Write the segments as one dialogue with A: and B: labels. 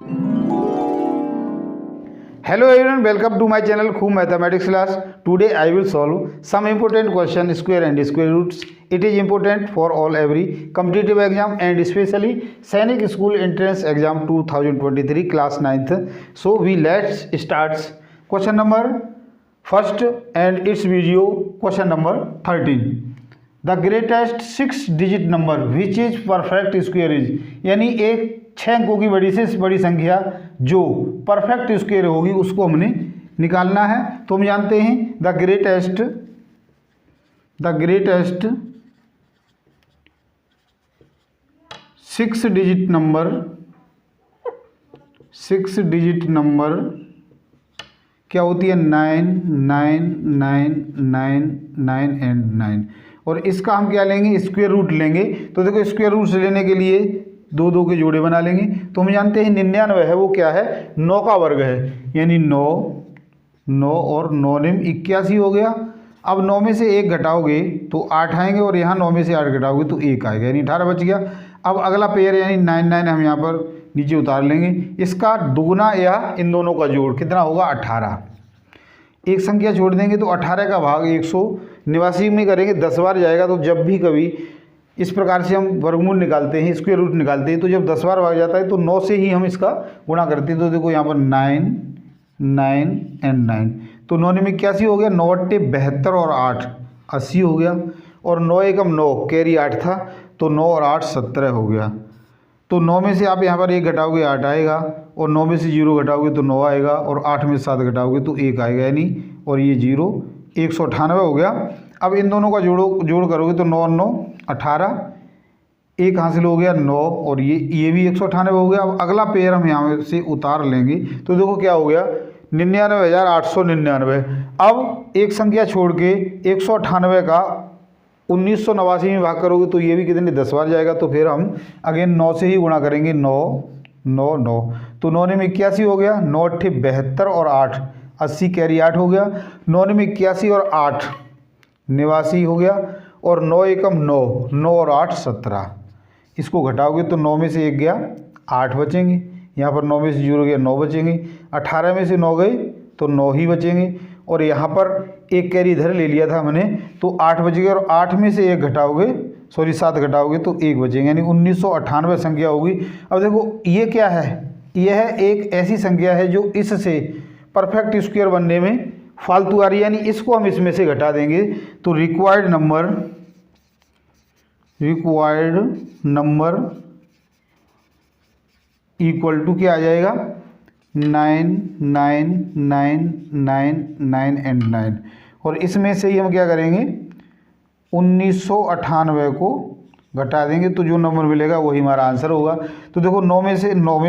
A: Hello everyone, welcome to my channel Khub Mathematics class. Today I will solve some important question square and square roots. It is important for all every competitive exam and especially Sainik School Entrance Exam 2023 class 9th. So we let's start question number first and its video question number 13. The greatest 6 digit number which is perfect square is, यानी एक 6 अंकों की बड़ी से बड़ी संख्या जो perfect square होगी उसको हमने निकालना है। तो हम जानते हैं द ग्रेटेस्ट 6 डिजिट नंबर क्या होती है 9 9 9 9 9 एंड 9। और इसका हम क्या लेंगे स्क्वायर रूट लेंगे। तो देखो स्क्वायर रूट लेने के लिए दो दो के जोड़े बना लेंगे। तो हम जानते हैं 99 है वो क्या है 9 का वर्ग है, यानी 9 9 और 9 निम 81 हो गया। अब 9 में से 1 घटाओगे तो 8 आएंगे और यहाँ 9 में से 8 घटाओगे तो 1 आएगा, यानी 18 बच गया। अब अगला पेयर यानी 9 9 हम यहाँ पर नीचे उतार लेंगे। इसका दुगुना या इन दोनों का जोड़ कितना होगा 18। एक संख्या छोड़ देंगे तो 18 का भाग 189 में करेंगे 10 बार जाएगा। तो जब भी कभी इस प्रकार से हम वर्गमूल निकालते हैं स्क्वायर रूट निकालते हैं तो जब 10 बार भाग जाता है तो 9 से ही हम इसका गुणा करते हैं। तो देखो यहाँ पर 9 9 एंड 9 तो 9 में 81 हो गया, 9 अट्टे 72 और 8 80 हो गया। और 9 एकम 9 कैरी 8 था तो 9 और 8 17 हो गया। तो 9 में से आप यहाँ पर 1 घटाओगे 8 आएगा और 9 में से 0 घटाओगे तो 9 आएगा और 8 में से 7 घटाओगे तो 1 आएगा, यानी और ये 0 198 हो गया। अब इन दोनों का जोड़ करोगे तो 9 9 18 1 हासिल हो गया 9 और ये भी 198 हो गया। अब अगला पेयर हम यहाँ से उतार लेंगे तो देखो क्या हो गया 99,899। अब एक संख्या छोड़ के 198 का 1989 में भाग करोगे तो ये भी कितने 10 बार जाएगा। तो फिर हम अगेन 9 से ही गुणा करेंगे 9 9 9 तो 9 में 81 हो गया, 9 अट्ठे 72 और 8 80 कैरी 8 हो गया। 9 में 81 और 8 89 हो गया और 9 एकम 9 9 और 8 17। इसको घटाओगे तो 9 में से 1 गया 8 बचेंगे, यहाँ पर 9 में से 0 गया 9 बचेंगे, 18 में से 9 गए तो 9 ही बचेंगे और यहाँ पर एक कैरी इधर ले लिया था हमने तो 8 बचेंगे और 8 में से 1 घटाओगे 7 घटाओगे तो 1 बचेंगे, यानी 1998 संख्या होगी। अब देखो ये क्या है, यह एक ऐसी संख्या है जो इससे परफेक्ट स्क्वायर बनने में फालतू आ रही है, यानी इसको हम इसमें से घटा देंगे तो रिक्वायर्ड नंबर इक्वल टू क्या आ जाएगा 9 9 9 9 9 एंड 9। और इसमें से ही हम क्या करेंगे 1998 को घटा देंगे तो जो नंबर मिलेगा वही हमारा आंसर होगा। तो देखो 9 में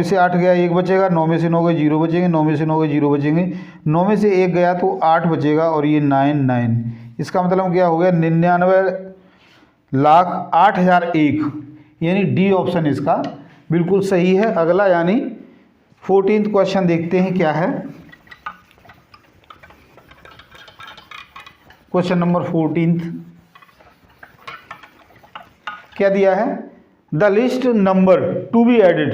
A: से 8 गया 1 बचेगा, 9 में से 9 गए 0 बचेंगे, 9 में से 9 गए 0 बचेंगे, 9 में से 1 गया तो 8 बचेगा और ये 9 9। इसका मतलब क्या हो गया 99,08,001, यानी डी ऑप्शन इसका बिल्कुल सही है। अगला यानी 14th क्वेश्चन देखते हैं क्या है। क्वेश्चन नंबर 14 क्या दिया है the least number to be added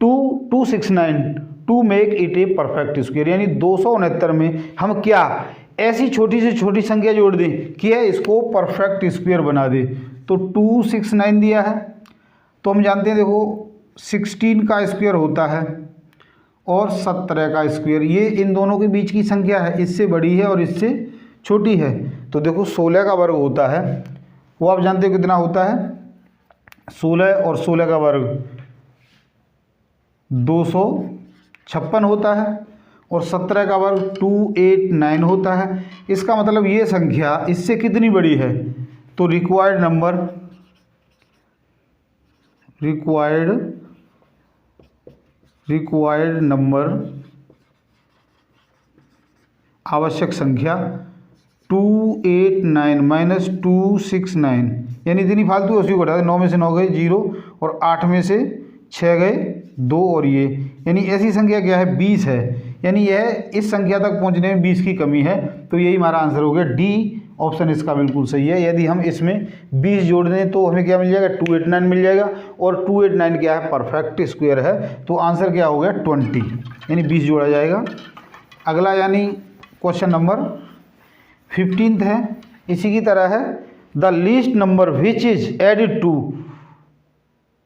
A: to 269 to make it a perfect square, यानी 269 में हम क्या ऐसी छोटी से छोटी संख्या जोड़ दें कि इसको परफेक्ट स्क्वायर बना दे। तो 269 दिया है तो हम जानते हैं देखो 16 का स्क्वायर होता है और 17 का स्क्वायर, ये इन दोनों के बीच की संख्या है, इससे बड़ी है और इससे छोटी है। तो देखो 16 का वर्ग होता है वो आप जानते हो कितना होता है 16 और 16 का वर्ग 256 होता है और 17 का वर्ग 289 होता है। इसका मतलब ये संख्या इससे कितनी बड़ी है तो रिक्वायर्ड नंबर आवश्यक संख्या 289 माइनस 269, यानी इतनी फालतू उसी को घटा दें। 9 में से 9 गए 0 और 8 में से 6 गए 2 और ये, यानी ऐसी संख्या क्या है 20 है, यानी यह इस संख्या तक पहुंचने में 20 की कमी है। तो यही हमारा आंसर हो गया डी ऑप्शन इसका बिल्कुल सही है। यदि हम इसमें 20 जोड़ दें तो हमें क्या मिल जाएगा, 289 मिल जाएगा। और 289 क्या है, परफेक्ट स्क्वायर है। तो आंसर क्या हो गया, 20, यानी 20 जोड़ा जाएगा। अगला यानी क्वेश्चन नंबर 15 है, इसी की तरह है। The least number which is added to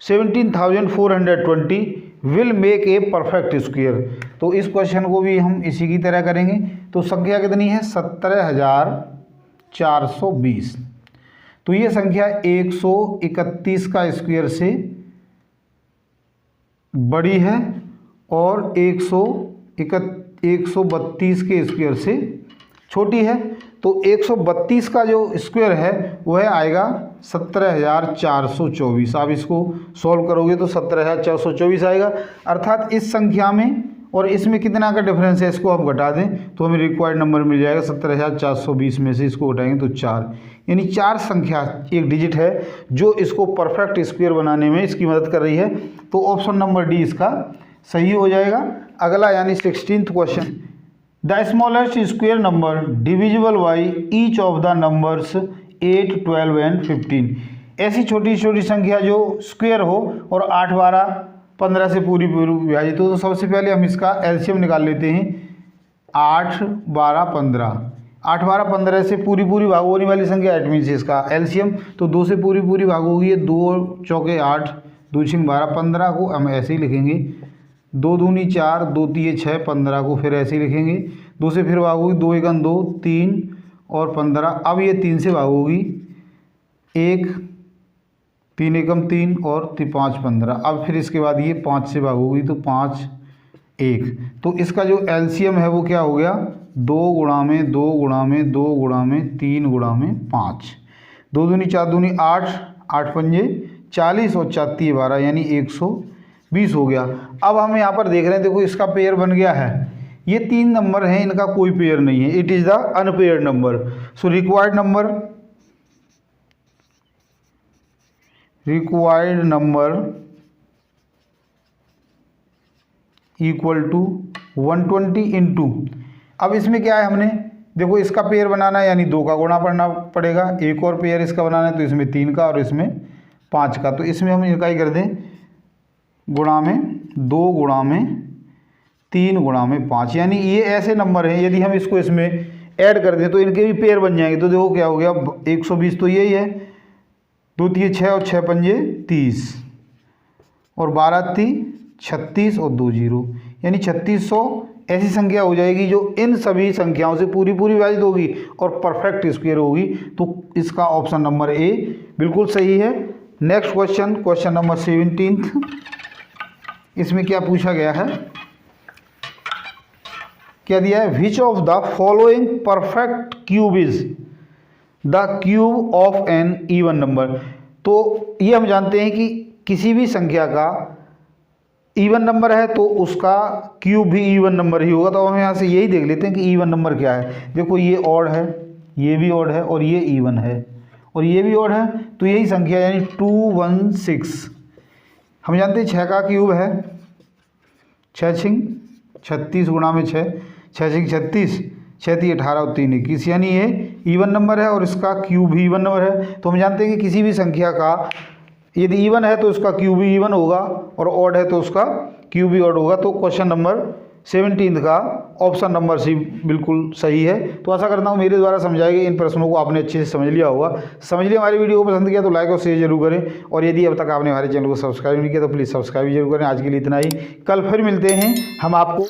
A: 17,420 will make a perfect square. तो इस क्वेश्चन को भी हम इसी की तरह करेंगे। तो संख्या कितनी है, 17,420। तो ये संख्या 131 का स्क्वायर से बड़ी है और 132 के स्क्वायर से छोटी है। तो 132 का जो स्क्वायर है वह आएगा 17,424। आप इसको सॉल्व करोगे तो 17,424 आएगा। अर्थात इस संख्या में और इसमें कितना का डिफरेंस है, इसको हम घटा दें तो हमें रिक्वायर्ड नंबर मिल जाएगा 17,420 में से इसको घटाएंगे तो 4, यानी 4 संख्या एक डिजिट है जो इसको परफेक्ट स्क्वायर बनाने में इसकी मदद कर रही है। तो ऑप्शन नंबर डी इसका सही हो जाएगा। अगला यानी 16th question, the smallest square number divisible by each of the numbers 8, 12 and 15। ऐसी छोटी छोटी संख्या जो स्क्वायर हो और 8, 12, 15 से पूरी विभाजित हो। तो सबसे पहले हम इसका एलसीएम निकाल लेते हैं। 8, 12, 15, 8, 12, 15 से पूरी भाग होने वाली संख्या, एट मीन्स इसका एलसीएम। तो 2 से पूरी भाग होगी, 2 चौके 8, 2 छिंग 12, 15 को हम ऐसे ही लिखेंगे। 2 दूनी 4, 2 तिये 6, 15 को फिर ऐसे ही लिखेंगे। 2 से फिर भाग होगी, 2 एकम 2, 3 और 15। अब ये 3 से भाग होगी, 1, 3 एकम 3 और 5, 15। अब फिर इसके बाद ये 5 से भाग होगी तो 5, 1। तो इसका जो एलसीएम है वो क्या हो गया, 2 गुणा में 2 गुणा में 2 गुणा में 3 गुणा में 5। 2 दूनी 4 दूनी 8, 8 पंजे 40 और 4 तिये 12, यानी 120 हो गया। अब हम यहाँ पर देख रहे हैं, देखो इसका पेयर बन गया है। ये 3 नंबर हैं, इनका कोई पेयर नहीं है, it is the unpaired number. So required number equal to 120 into, अब इसमें क्या है, हमने देखो इसका पेयर बनाना है यानी 2 का गुणा पड़ना पड़ेगा। एक और पेयर इसका बनाना है तो इसमें 3 का और इसमें 5 का। तो इसमें हम इनका ही कर दें, गुणा में 2 गुणा में 3 गुणा में 5, यानी ये ऐसे नंबर हैं यदि हम इसको इसमें ऐड कर दें तो इनके भी पेयर बन जाएंगे। तो देखो क्या हो गया, 120 तो यही है, 2 तिये 6 और 6 पंजे 30 और 12 ती 36 और 2 0, यानी 3600 ऐसी संख्या हो जाएगी जो इन सभी संख्याओं से पूरी विभाजित होगी और परफेक्ट स्क्वायर होगी। तो इसका ऑप्शन नंबर ए बिल्कुल सही है। Next question, question number 17। इसमें क्या पूछा गया है, क्या दिया है, which of the following perfect cube is the cube of an even number. तो ये हम जानते हैं कि किसी भी संख्या का इवन नंबर है तो उसका क्यूब भी इवन नंबर ही होगा। तो हम यहाँ से यही देख लेते हैं कि इवन नंबर क्या है। देखो ये ऑड है, ये भी ऑड है और ये इवन है और ये भी ऑड है। तो यही संख्या यानी 216 हम जानते हैं 6 का क्यूब है 6 छिंग 36 गुणा में 6, 6 छिंग 36, 6 ती 18 और 3 21, यानी ये इवन नंबर है और इसका क्यूब भी इवन नंबर है। तो हम जानते हैं कि किसी भी संख्या का यदि इवन है तो उसका क्यूब भी इवन होगा और ऑड है तो उसका क्यूब भी ऑड होगा। तो क्वेश्चन नंबर 17 का ऑप्शन नंबर सी बिल्कुल सही है। तो आशा करता हूँ मेरे द्वारा समझाए गए इन प्रश्नों को आपने अच्छे से समझ लिया होगा। समझ लिया, हमारी वीडियो को पसंद किया तो लाइक और शेयर जरूर करें और यदि अब तक आपने हमारे चैनल को सब्सक्राइब नहीं किया तो प्लीज़ सब्सक्राइब जरूर करें। आज के लिए इतना ही, कल फिर मिलते हैं हम आपको